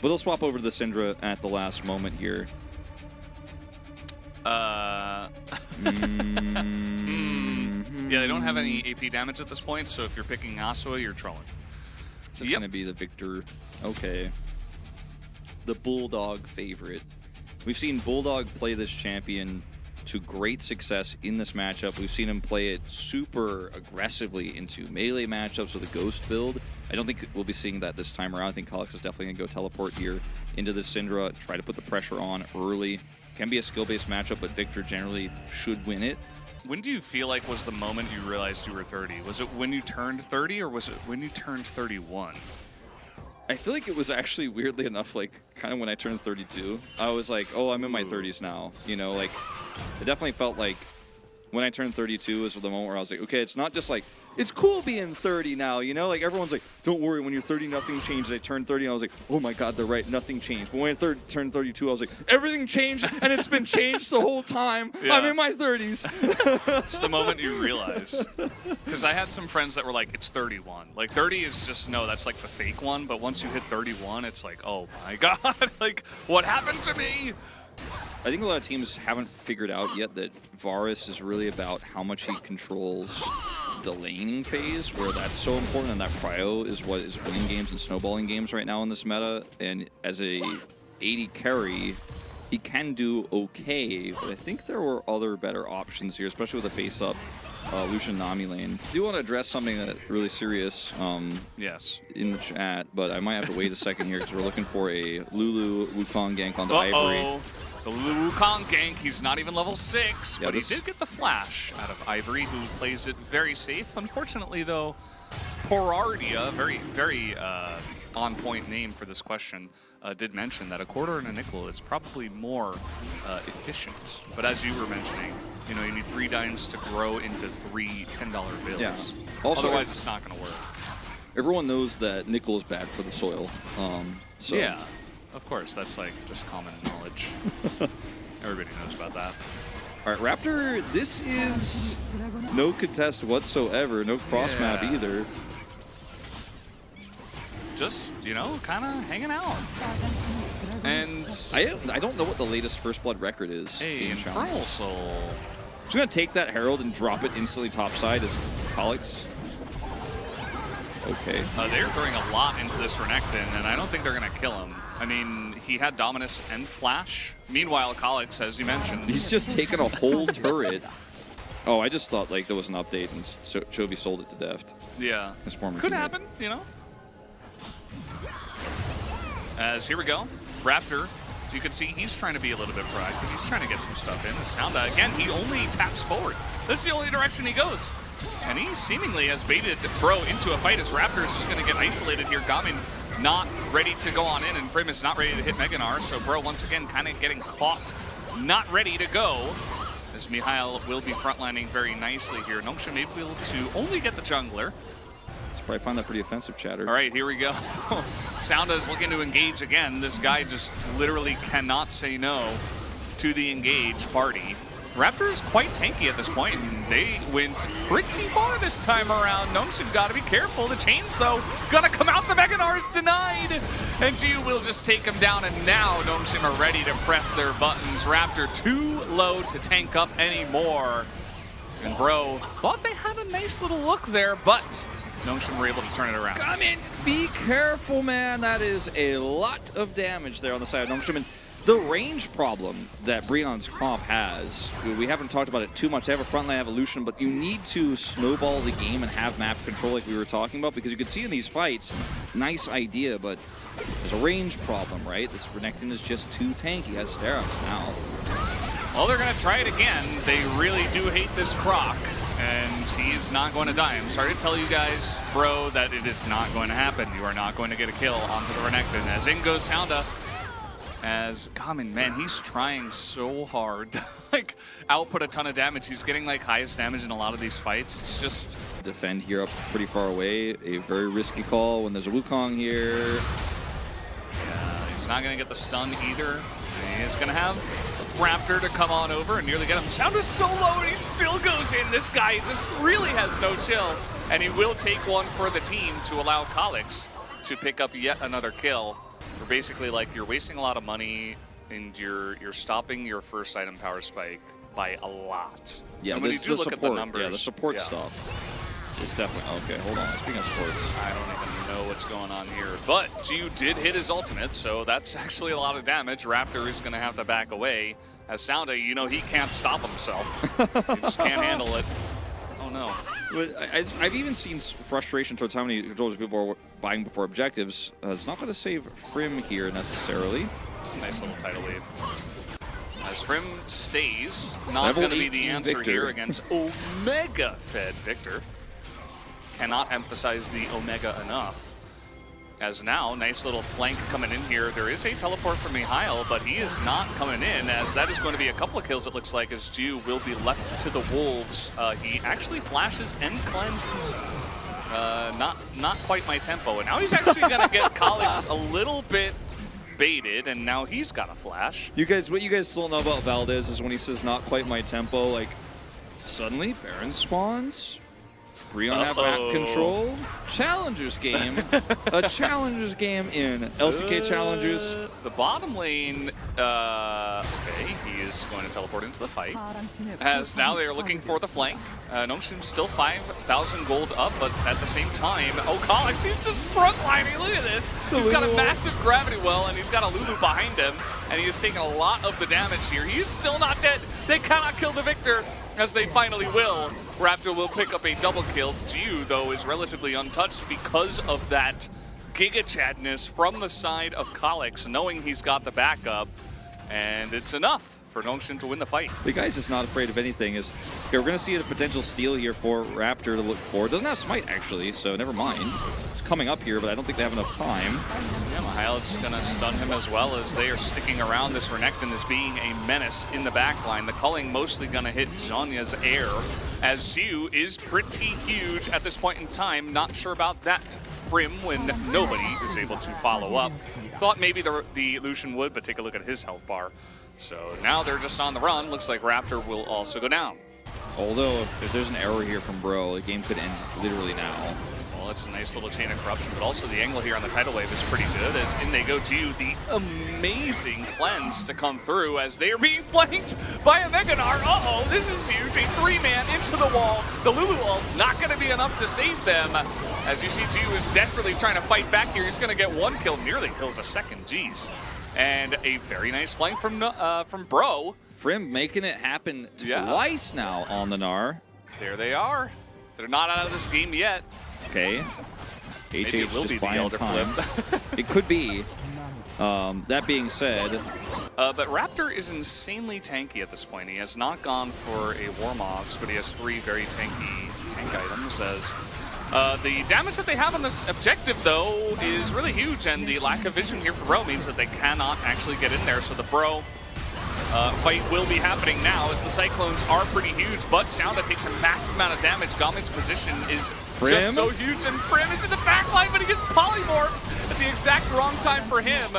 But they'll swap over to the Syndra at the last moment here. Yeah, they don't have any AP damage at this point, so if you're picking Asua, you're trolling. Just going to be the Victor. Okay. The Bulldog favorite. We've seen Bulldog play this champion to great success in this matchup. We've seen him play it super aggressively into melee matchups with a Ghost build. I don't think we'll be seeing that this time around. I think Calyx is definitely going to go teleport here into the Syndra, try to put the pressure on early. Can be a skill-based matchup, but Victor generally should win it. When do you feel like was the moment you realized you were 30? Was it when you turned 30 or was it when you turned 31? I feel like it was actually, weirdly enough, like kind of when I turned 32. I was like, oh, I'm in my 30s now. You know, like it definitely felt like when I turned 32 was the moment where I was like, okay, it's not just like, it's cool being 30 now, you know? Like everyone's like, don't worry, when you're 30, nothing changed. I turned 30 and I was like, oh my God, they're right, nothing changed. But when I turned 32, I was like, everything changed and it's been changed the whole time. Yeah. I'm in my 30s. It's the moment you realize. Because I had some friends that were like, it's 31. Like 30 is just, no, that's like the fake one. But once you hit 31, it's like, oh my God, like what happened to me? I think a lot of teams haven't figured out yet that Varus is really about how much he controls the laning phase, where that's so important, and that prio is what is winning games and snowballing games right now in this meta. And as a AD carry, he can do okay, but I think there were other better options here, especially with the face-up Lucian Nami lane. I do want to address something that really serious yes, in the chat, but I might have to wait a second here because we're looking for a Lulu Wukong gank on the Ivory. The Lulu Wukong gank, he's not even level 6, yeah, but he did get the flash out of Ivory, who plays it very safe. Unfortunately, though, Porardia, very on-point name for this question, did mention that a quarter and a nickel is probably more efficient. But as you were mentioning, you know, you need 3 dimes to grow into 3 $10 bills. Yeah. Also, otherwise, it's not going to work. Everyone knows that nickel is bad for the soil. So. Yeah. Of course, that's like just common knowledge. Everybody knows about that. All right, Raptor, this is no contest whatsoever, no cross map either. Just, you know, kind of hanging out. And I don't know what the latest First Blood record is. Hey, Infernal Soul. Just gonna take that Herald and drop it instantly topside as Calyx. Okay. They're throwing a lot into this Renekton, and I don't think they're gonna kill him. I mean, he had Dominus and Flash. Meanwhile, Calyx, as you mentioned, he's just taken a whole turret. Oh, I just thought like there was an update and Chovy sold it to Deft. Yeah. His former could teammate. happen, you know. As here we go, Raptor. You can see he's trying to be a little bit proactive. He's trying to get some stuff in. The Sounda, again, he only taps forward. This is the only direction he goes. And he seemingly has baited Bro into a fight as Raptor is just going to get isolated here. Gamin not ready to go on in, and Frim is not ready to hit Meganar. So Bro, once again, kind of getting caught, not ready to go. As Mihail will be frontlining very nicely here. Nongsha may be able to only get the jungler. Let's probably find that pretty offensive, Chatter. All right, here we go. Sounda is looking to engage again. This guy just literally cannot say no to the engage party. Raptor is quite tanky at this point, and they went pretty far this time around. Nongsha got to be careful. The chains, though, gonna come out. The Meganar is denied. And G will just take him down, and now Nongsha are ready to press their buttons. Raptor too low to tank up anymore. And Bro thought they had a nice little look there, but Nongsha were able to turn it around. Come in, be careful, man. That is a lot of damage there on the side of Nongsha. The range problem that Brion's comp has, we haven't talked about it too much. They have a frontline evolution, but you need to snowball the game and have map control like we were talking about, because you can see in these fights, nice idea, but there's a range problem, right? This Renekton is just too tanky. He has Sterox now. Well, they're going to try it again. They really do hate this Croc, and he's not going to die. I'm sorry to tell you guys, Bro, that it is not going to happen. You are not going to get a kill onto the Renekton. As in goes Sounda. As Gamin, man, he's trying so hard to like output a ton of damage. He's getting like highest damage in a lot of these fights. It's just defend here up pretty far away. A very risky call when there's a Wukong here. Yeah, he's not gonna get the stun either. He's gonna have Raptor to come on over and nearly get him. Sounda's so low and he still goes in. This guy just really has no chill. And he will take one for the team to allow Calyx to pick up yet another kill. We're basically like, you're wasting a lot of money and you're stopping your first item power spike by a lot. Yeah, and when you that's do the look support. at the numbers, Yeah, the support stuff is definitely okay. Hold on, speaking of sports, I don't even know what's going on here. But G did hit his ultimate, so that's actually a lot of damage. Raptor is going to have to back away. As Sounda, you know, he can't stop himself. He just can't handle it. Oh no. But I've even seen frustration towards how many controllers people are buying before objectives. It's not going to save Frim here necessarily. Nice little tidal wave. As Frim stays, not going to be the answer Victor here against Omega Fed Victor. Cannot emphasize the Omega enough. As now, nice little flank coming in here. There is a teleport from Mihail, but he is not coming in, as that is going to be a couple of kills, it looks like, as Ju will be left to the Wolves. He actually flashes and cleanses. Not quite my tempo. And now he's actually going to get Kalix a little bit baited, and now he's got a flash. What you guys still know about Valdez is when he says not quite my tempo, like suddenly Baron spawns. Breon have map control. Challengers game. A Challengers game in LCK Challengers. The bottom lane, okay, he is going to teleport into the fight. As now they are looking for the flank. Nongshim's still 5,000 gold up, but at the same time, Kalix, he's just frontlining. Look at this. He's got a massive gravity well, and he's got a Lulu behind him, and he is taking a lot of the damage here. He's still not dead. They cannot kill the Victor, as they finally will. Raptor will pick up a double kill. Jiu, though, is relatively untouched because of that Giga Chadness from the side of Kalix, knowing he's got the backup, and it's enough for Nongshim to win the fight. The guy's just not afraid of anything. Okay, we're going to see a potential steal here for Raptor to look for. Doesn't have Smite, actually, so never mind. It's coming up here, but I don't think they have enough time. Yeah, Mihail is going to stun him as well, as they are sticking around. This Renekton is being a menace in the backline. The culling mostly going to hit Zhonya's air, as Jiu is pretty huge at this point in time. Not sure about that Frim when nobody is able to follow up. Thought maybe the Lucian would, but take a look at his health bar. So now they're just on the run. Looks like Raptor will also go down. Although, if there's an error here from Bro, the game could end literally now. Well, it's a nice little chain of corruption, but also the angle here on the tidal wave is pretty good, as in they go Jiu, the amazing cleanse to come through as they are being flanked by a Meganar. Uh-oh, this is huge. A three-man into the wall. The Lulu ult's not going to be enough to save them. As you see, Jiu is desperately trying to fight back here. He's going to get one kill, nearly kills a second. Jeez. And a very nice flank from Bro. Frim making it happen twice now on the Gnar. There they are. They're not out of this game yet. Okay. Maybe it will be the Elder Flip. It could be. That being said. But Raptor is insanely tanky at this point. He has not gone for a Warmogs, but he has 3 very tanky tank items. As the damage that they have on this objective, though, is really huge, and the lack of vision here for Bro means that they cannot actually get in there. So the Bro fight will be happening now, as the Cyclones are pretty huge, but Sounda takes a massive amount of damage. Gomin's position is just so huge, and Frim is in the backline, but he gets polymorphed at the exact wrong time for him.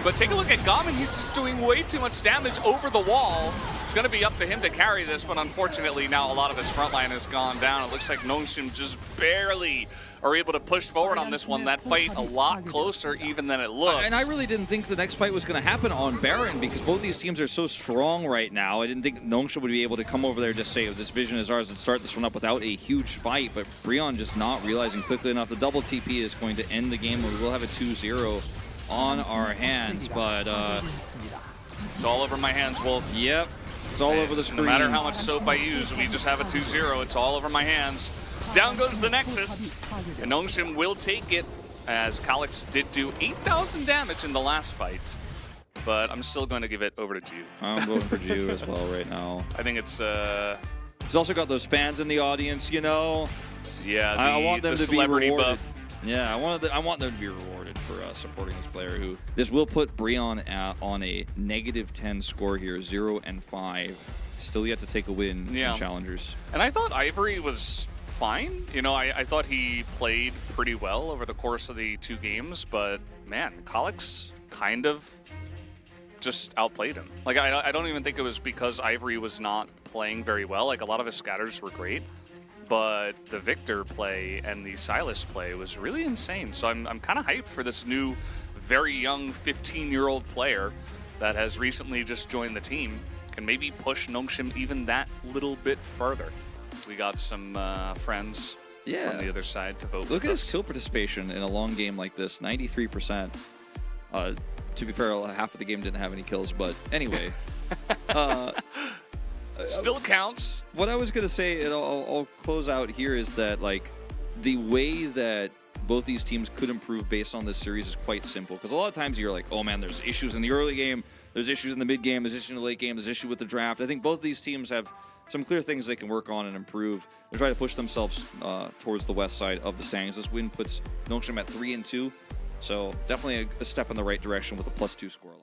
But take a look at Gomin. He's just doing way too much damage over the wall. It's going to be up to him to carry this, but unfortunately now a lot of his front line has gone down. It looks like Nongshim just barely are able to push forward on this one. That fight a lot closer even than it looks. And I really didn't think the next fight was going to happen on Baron, because both these teams are so strong right now. I didn't think Nongshim would be able to come over there and just say, oh, this vision is ours, and start this one up without a huge fight. But Breon just not realizing quickly enough. The double TP is going to end the game, and we will have a 2-0 on our hands. But it's all over my hands, Wolf. Yep. It's all over the screen. No matter how much soap I use, we just have a 2-0. It's all over my hands. Down goes the Nexus. And Nongshim will take it, as Kalix did do 8,000 damage in the last fight. But I'm still going to give it over to Jiu. I'm going for Jiu as well right now. I think it's... He's also got those fans in the audience, you know? Yeah, I want them to be celebrity rewarded. buff. Yeah, I want them to be rewarded for supporting this player. Who this will put Breon on a -10 score here, 0-5. Still yet to take a win in Challengers. And I thought Ivory was fine. You know, I thought he played pretty well over the course of the 2 games, but man, Kalix kind of just outplayed him. Like, I don't even think it was because Ivory was not playing very well. Like, a lot of his scatters were great, but the Victor play and the Silas play was really insane. So I'm kind of hyped for this new very young 15-year-old player that has recently just joined the team can maybe push Nongshim even that little bit further. We got some friends from the other side to vote. Look at his kill participation in a long game like this, 93%. To be fair, half of the game didn't have any kills, but anyway. Still counts. What I was going to say, and I'll close out here, is that like the way that both these teams could improve based on this series is quite simple. Because a lot of times you're like, oh man, there's issues in the early game, there's issues in the mid game, there's issues in the late game, there's issue with the draft. I think both these teams have some clear things they can work on and improve. They're trying to push themselves towards the west side of the standings. This win puts Nongshim at 3-2. So definitely a step in the right direction with a +2 scoreline.